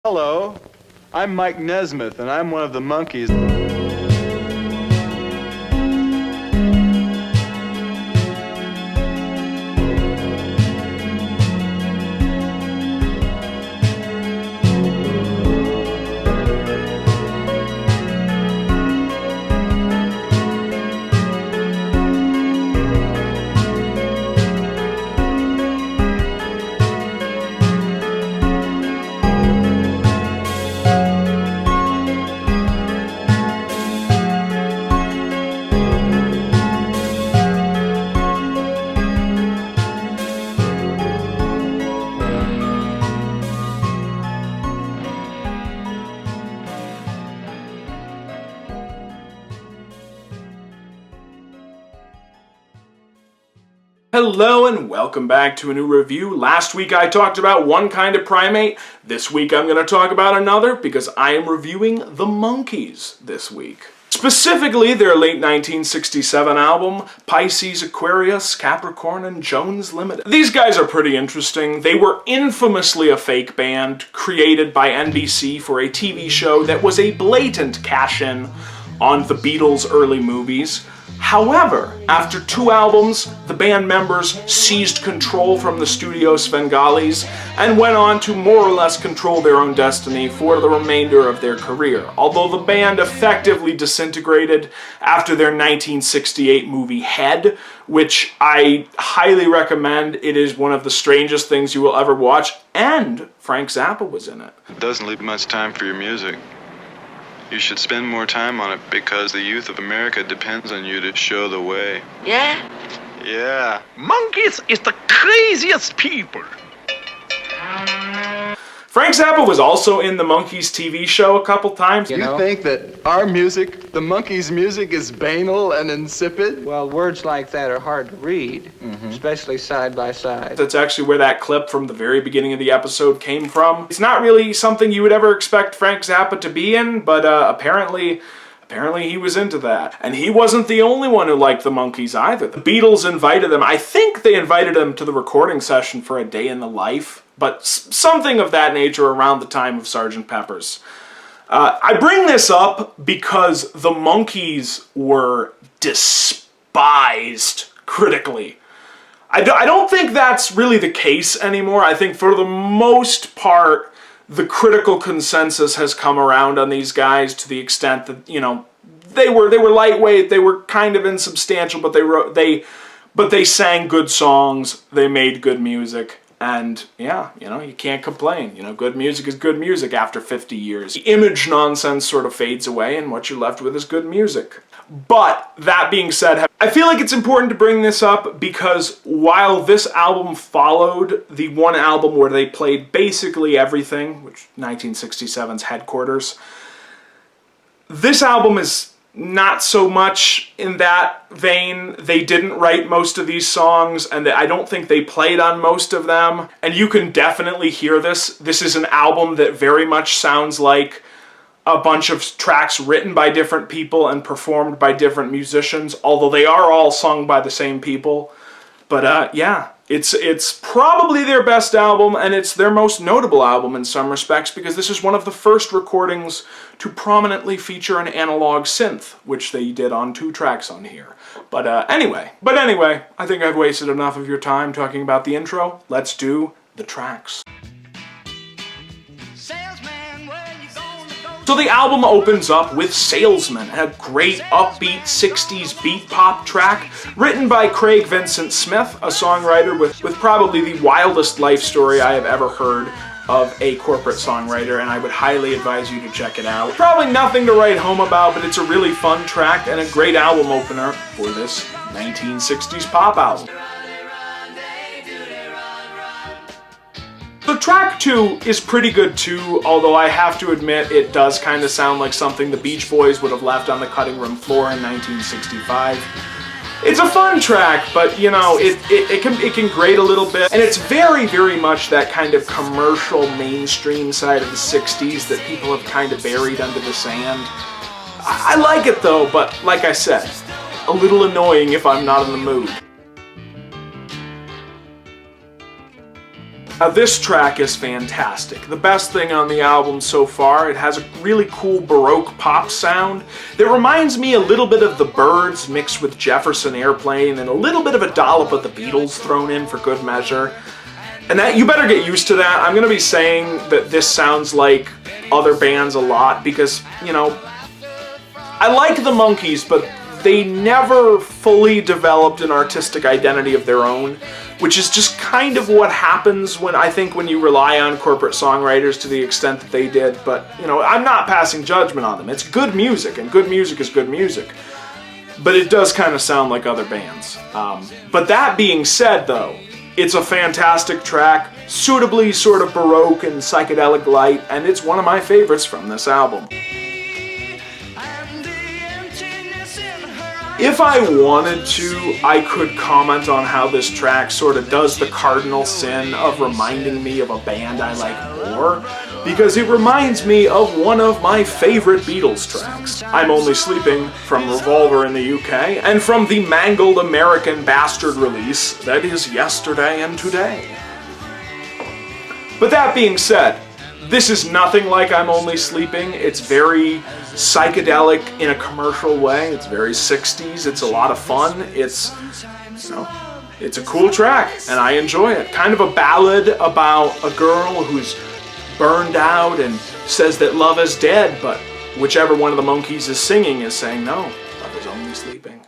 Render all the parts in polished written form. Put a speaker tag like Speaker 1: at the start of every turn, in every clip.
Speaker 1: Hello, I'm Mike Nesmith, and I'm one of the Monkees.
Speaker 2: Hello and welcome back to a new review. Last week I talked about one kind of primate. This week I'm going to talk about another because I am reviewing the Monkees this week. Specifically their late 1967 album, Pisces, Aquarius, Capricorn, and Jones Limited. These guys are pretty interesting. They were infamously a fake band created by NBC for a TV show that was a blatant cash-in on the Beatles' early movies. However, after 2 albums, the band members seized control from the studio Svengalis and went on to more or less control their own destiny for the remainder of their career, although the band effectively disintegrated after their 1968 movie Head, which I highly recommend. It is one of the strangest things you will ever watch, and Frank Zappa was in it.
Speaker 1: It doesn't leave much time for your music. You should spend more time on it because the youth of America depends on you to show the way.
Speaker 3: Yeah?
Speaker 1: Yeah.
Speaker 4: Monkees is the craziest people.
Speaker 2: Frank Zappa was also in the Monkees TV show a couple times.
Speaker 1: You think that our music, the Monkees' music, is banal and insipid?
Speaker 5: Well, words like that are hard to read, especially side by side.
Speaker 2: That's actually where that clip from the very beginning of the episode came from. It's not really something you would ever expect Frank Zappa to be in, but apparently he was into that. And he wasn't the only one who liked the Monkees either. The Beatles invited him. I think they invited him to the recording session for A Day in the Life, but something of that nature around the time of Sgt. Pepper's. I bring this up because the Monkees were despised critically. I don't think that's really the case anymore. I think for the most part, the critical consensus has come around on these guys to the extent that, you know, they were lightweight, they were kind of insubstantial, but they sang good songs, they made good music. And yeah, you know, you can't complain. You know, good music is good music after 50 years. The image nonsense sort of fades away and what you're left with is good music. But that being said, I feel like it's important to bring this up because while this album followed the one album where they played basically everything, which 1967's Headquarters, this album is not so much in that vein. They didn't write most of these songs, and I don't think they played on most of them. And you can definitely hear this. This is an album that very much sounds like a bunch of tracks written by different people and performed by different musicians, although they are all sung by the same people. But yeah, it's probably their best album, and it's their most notable album in some respects, because this is one of the first recordings to prominently feature an analog synth, which they did on 2 tracks on here. But anyway, I think I've wasted enough of your time talking about the intro. Let's do the tracks. So the album opens up with Salesman, a great upbeat 60s beat pop track written by Craig Vincent Smith, a songwriter with probably the wildest life story I have ever heard of a corporate songwriter, and I would highly advise you to check it out. Probably nothing to write home about, but it's a really fun track and a great album opener for this 1960s pop album. So track 2 is pretty good too, although I have to admit it does kind of sound like something the Beach Boys would have left on the cutting room floor in 1965. It's a fun track, but you know, it can grate a little bit, and it's very, very much that kind of commercial mainstream side of the 60s that people have kind of buried under the sand. I like it though, but like I said, a little annoying if I'm not in the mood. This track is fantastic. The best thing on the album so far. It has a really cool Baroque pop sound that reminds me a little bit of the Byrds mixed with Jefferson Airplane and a little bit of a dollop of the Beatles thrown in for good measure. And that, you better get used to that. I'm going to be saying that this sounds like other bands a lot because, you know, I like the Monkees, but they never fully developed an artistic identity of their own, which is just kind of what happens when you rely on corporate songwriters to the extent that they did. But, you know, I'm not passing judgment on them. It's good music, and good music is good music. But it does kind of sound like other bands. But that being said, though, it's a fantastic track, suitably sort of Baroque and psychedelic light, and it's one of my favorites from this album. If I wanted to, I could comment on how this track sort of does the cardinal sin of reminding me of a band I like more, because it reminds me of one of my favorite Beatles tracks, I'm Only Sleeping, from Revolver in the UK, and from the mangled American Bastard release that is Yesterday and Today. But that being said, this is nothing like I'm Only Sleeping. It's very psychedelic in a commercial way. It's very 60s. It's a lot of fun. It's, you know, it's a cool track, and I enjoy it. Kind of a ballad about a girl who's burned out and says that love is dead, but whichever one of the Monkees is singing is saying, no, love is only sleeping.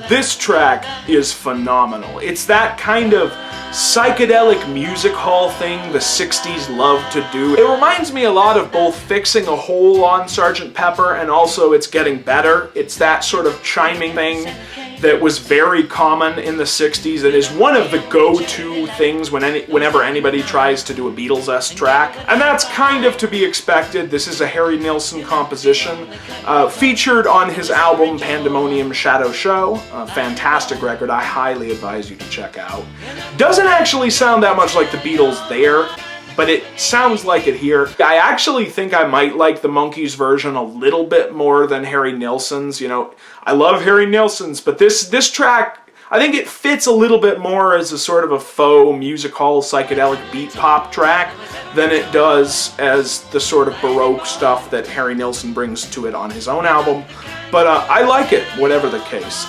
Speaker 2: This track is phenomenal. It's that kind of psychedelic music hall thing the 60s loved to do. It reminds me a lot of both Fixing a Hole on Sgt. Pepper and also It's Getting Better. It's that sort of chiming thing that was very common in the 60s and is one of the go-to things whenever anybody tries to do a Beatles-esque track. And that's kind of to be expected. This is a Harry Nilsson composition, featured on his album Pandemonium Shadow Show. A fantastic record I highly advise you to check out. Doesn't actually sound that much like the Beatles there, but it sounds like it here. I actually think I might like the Monkees version a little bit more than Harry Nilsson's. You know, I love Harry Nilsson's, but this track, I think it fits a little bit more as a sort of a faux music hall psychedelic beat pop track than it does as the sort of Baroque stuff that Harry Nilsson brings to it on his own album. But I like it, whatever the case.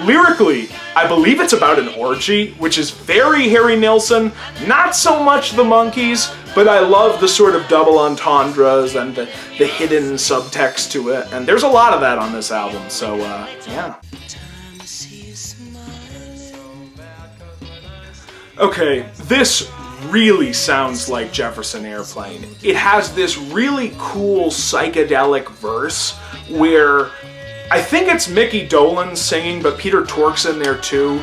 Speaker 2: Lyrically, I believe it's about an orgy, which is very Harry Nilsson, not so much the Monkees, but I love the sort of double entendres and the hidden subtext to it, and there's a lot of that on this album, so yeah. Okay, this really sounds like Jefferson Airplane. It has this really cool psychedelic verse where I think it's Mickey Dolenz singing, but Peter Tork's in there too.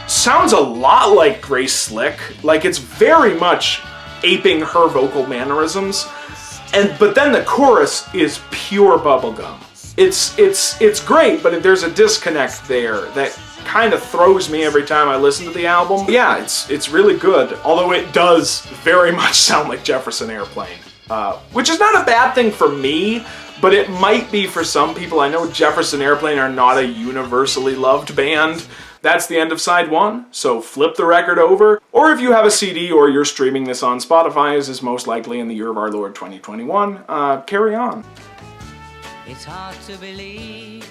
Speaker 2: Sounds a lot like Grace Slick. Like, it's very much aping her vocal mannerisms. But then the chorus is pure bubblegum. It's great, but there's a disconnect there that kind of throws me every time I listen to the album. Yeah, it's really good, although it does very much sound like Jefferson Airplane. Which is not a bad thing for me, but it might be for some people. I know Jefferson Airplane are not a universally loved band. That's the end of side one, so flip the record over. Or if you have a CD or you're streaming this on Spotify, as is most likely in the year of our Lord 2021, carry on. It's hard to believe.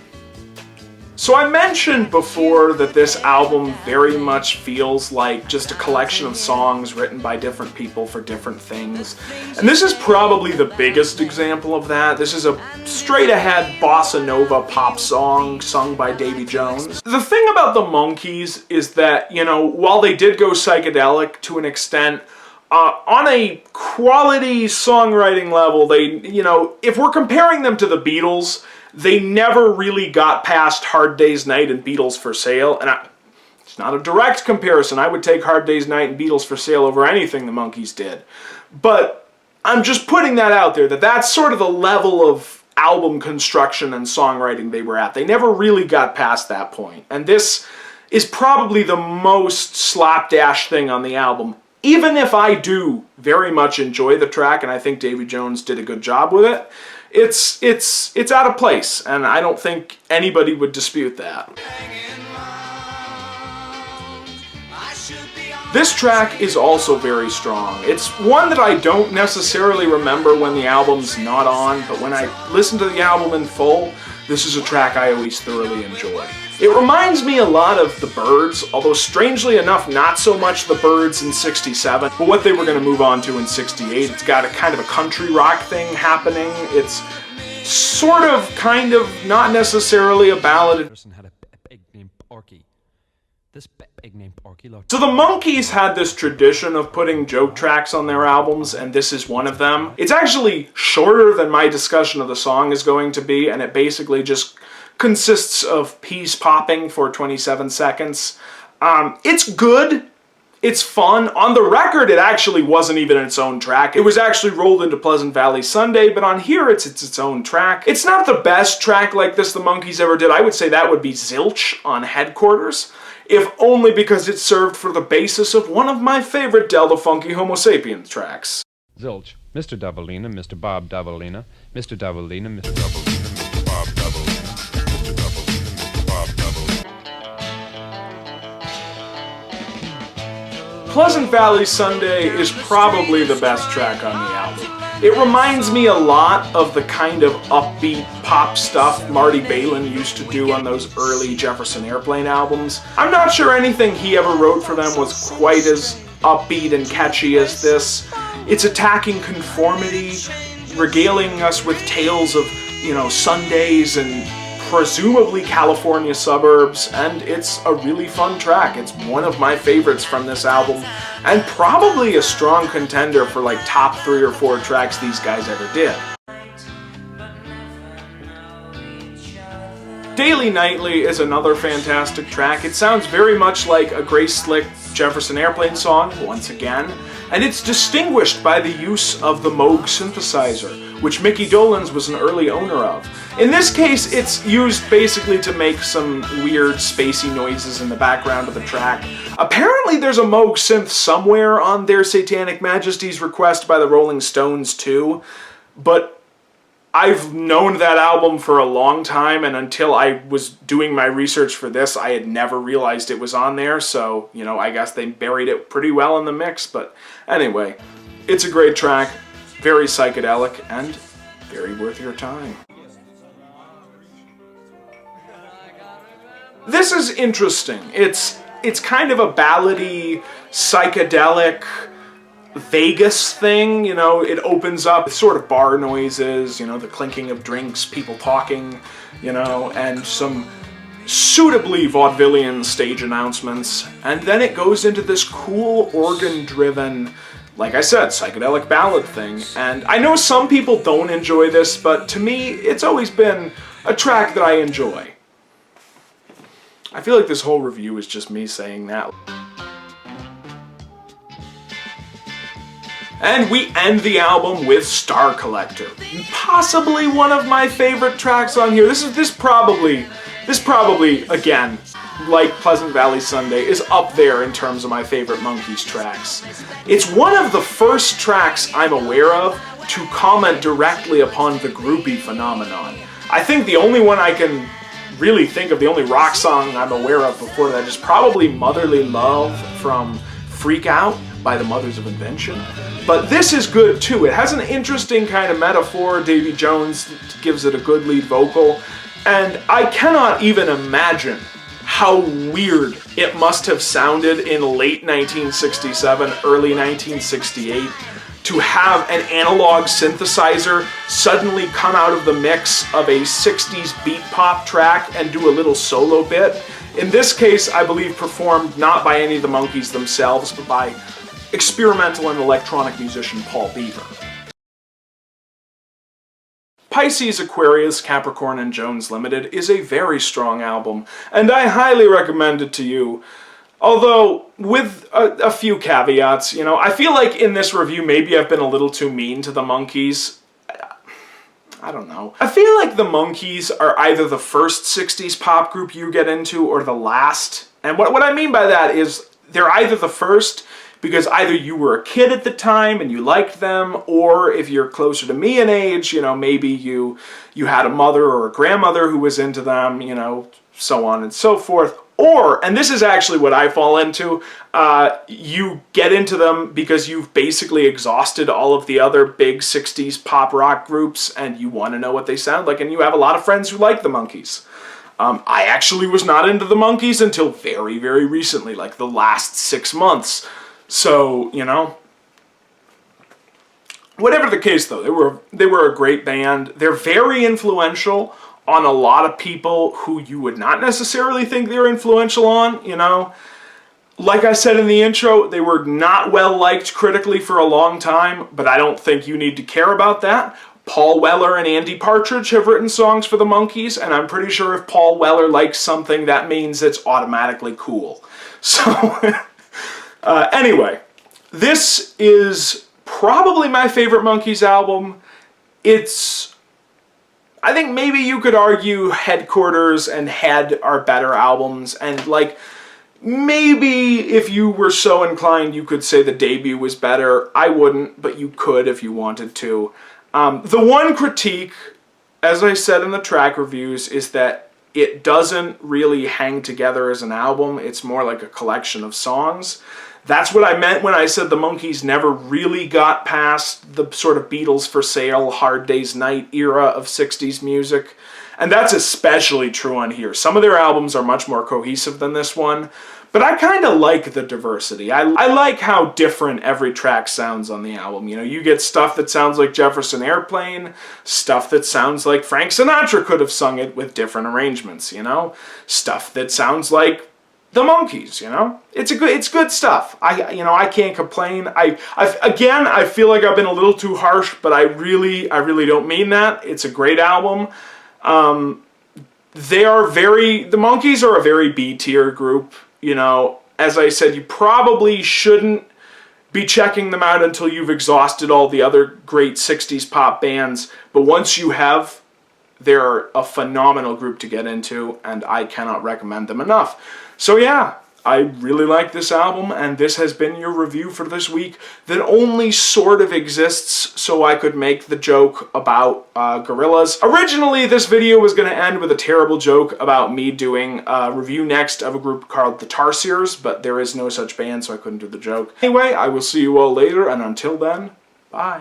Speaker 2: So I mentioned before that this album very much feels like just a collection of songs written by different people for different things. And this is probably the biggest example of that. This is a straight-ahead bossa nova pop song sung by Davy Jones. The thing about the Monkees is that, you know, while they did go psychedelic to an extent, on a quality songwriting level, they, you know, if we're comparing them to the Beatles, they never really got past Hard Day's Night and Beatles for Sale, and it's not a direct comparison. I would take Hard Day's Night and Beatles for Sale over anything the Monkees did. But I'm just putting that out there, that's sort of the level of album construction and songwriting they were at. They never really got past that point. And this is probably the most slapdash thing on the album. Even if I do very much enjoy the track, and I think Davy Jones did a good job with it, it's out of place, and I don't think anybody would dispute that. This track is also very strong. It's one that I don't necessarily remember when the album's not on, but when I listen to the album in full, this is a track I always thoroughly enjoy. It reminds me a lot of The Byrds, although strangely enough, not so much The Byrds in '67, but what they were going to move on to in '68. It's got a kind of a country rock thing happening. It's sort of, kind of, not necessarily a ballad.
Speaker 3: Person had a pig named Porky. This pig named Porky looked...
Speaker 2: So the Monkees had this tradition of putting joke tracks on their albums, and this is one of them. It's actually shorter than my discussion of the song is going to be, and it basically just consists of peas popping for 27 seconds. It's good. It's fun. On the record, it actually wasn't even its own track. It was actually rolled into Pleasant Valley Sunday, but on here, it's its own track. It's not the best track like this the Monkees ever did. I would say that would be Zilch on Headquarters, if only because it served for the basis of one of my favorite Del the Funky Homo Sapiens tracks.
Speaker 3: Zilch, Mr. Davalina, Mr. Bob Davalina, Mr. Davalina, Mr. Davalina, Mr. Bob Davalina, Mr. Davalina, Mr. Bob Davalina.
Speaker 2: Pleasant Valley Sunday is probably the best track on the album. It reminds me a lot of the kind of upbeat pop stuff Marty Balin used to do on those early Jefferson Airplane albums. I'm not sure anything he ever wrote for them was quite as upbeat and catchy as this. It's attacking conformity, regaling us with tales of, Sundays and presumably California suburbs, and it's a really fun track. It's one of my favorites from this album, and probably a strong contender for like top 3 or 4 tracks these guys ever did. Daily Nightly is another fantastic track. It sounds very much like a Grace Slick Jefferson Airplane song, once again, and it's distinguished by the use of the Moog synthesizer, which Mickey Dolenz was an early owner of. In this case, it's used basically to make some weird spacey noises in the background of the track. Apparently there's a Moog synth somewhere on Their Satanic Majesty's request by the Rolling Stones too, but I've known that album for a long time, and until I was doing my research for this, I had never realized it was on there, so, I guess they buried it pretty well in the mix, but anyway, it's a great track, very psychedelic, and very worth your time. This is interesting. It's kind of a ballady, psychedelic Vegas thing, it opens up with sort of bar noises, the clinking of drinks, people talking, and some suitably vaudevillian stage announcements, and then it goes into this cool organ-driven, like I said, psychedelic ballad thing, and I know some people don't enjoy this, but to me, it's always been a track that I enjoy. I feel like this whole review is just me saying that. And we end the album with Star Collector. Possibly one of my favorite tracks on here. This probably, again, like Pleasant Valley Sunday, is up there in terms of my favorite Monkees tracks. It's one of the first tracks I'm aware of to comment directly upon the groupie phenomenon. I think the only one I can really think of, the only rock song I'm aware of before that is probably Motherly Love from Freak Out by the Mothers of Invention. But this is good too. It has an interesting kind of metaphor. Davy Jones gives it a good lead vocal. And I cannot even imagine how weird it must have sounded in late 1967, early 1968, to have an analog synthesizer suddenly come out of the mix of a 60s beat pop track and do a little solo bit. In this case, I believe performed not by any of the Monkees themselves, but by experimental and electronic musician Paul Beaver. Pisces, Aquarius, Capricorn, and Jones Limited is a very strong album, and I highly recommend it to you. Although, with a few caveats, I feel like in this review maybe I've been a little too mean to the Monkees. I don't know. I feel like the Monkees are either the first 60s pop group you get into or the last. And what I mean by that is they're either the first because either you were a kid at the time and you liked them, or if you're closer to me in age, maybe you had a mother or a grandmother who was into them, so on and so forth. Or, and this is actually what I fall into, you get into them because you've basically exhausted all of the other big 60s pop rock groups and you want to know what they sound like, and you have a lot of friends who like the Monkees. I actually was not into the Monkees until very, very recently, like the last 6 months. So, you know, whatever the case though, they were a great band. They're very influential on a lot of people who you would not necessarily think they're influential on, you know. Like I said in the intro, they were not well liked critically for a long time, but I don't think you need to care about that. Paul Weller and Andy Partridge have written songs for the Monkees, and I'm pretty sure if Paul Weller likes something, that means it's automatically cool. So, anyway, this is probably my favorite Monkees album. I think maybe you could argue Headquarters and Head are better albums, and like, maybe if you were so inclined you could say the debut was better. I wouldn't, but you could if you wanted to. The one critique, as I said in the track reviews, is that it doesn't really hang together as an album. It's more like a collection of songs. That's what I meant when I said the Monkees never really got past the sort of Beatles for Sale, Hard Day's Night era of 60s music. And that's especially true on here. Some of their albums are much more cohesive than this one, but I kind of like the diversity. I like how different every track sounds on the album. You know, you get stuff that sounds like Jefferson Airplane, stuff that sounds like Frank Sinatra could have sung it with different arrangements, you know? Stuff that sounds like the Monkees, you know? It's good stuff. I can't complain. I feel like I've been a little too harsh, but I really don't mean that. It's a great album. The Monkees are a very B-tier group, you know. As I said, you probably shouldn't be checking them out until you've exhausted all the other great 60s pop bands, but once you have, they're a phenomenal group to get into, and I cannot recommend them enough. So yeah, I really like this album, and this has been your review for this week that only sort of exists so I could make the joke about Gorillaz. Originally, this video was going to end with a terrible joke about me doing a review next of a group called the Tarsiers, but there is no such band, so I couldn't do the joke. Anyway, I will see you all later, and until then, bye.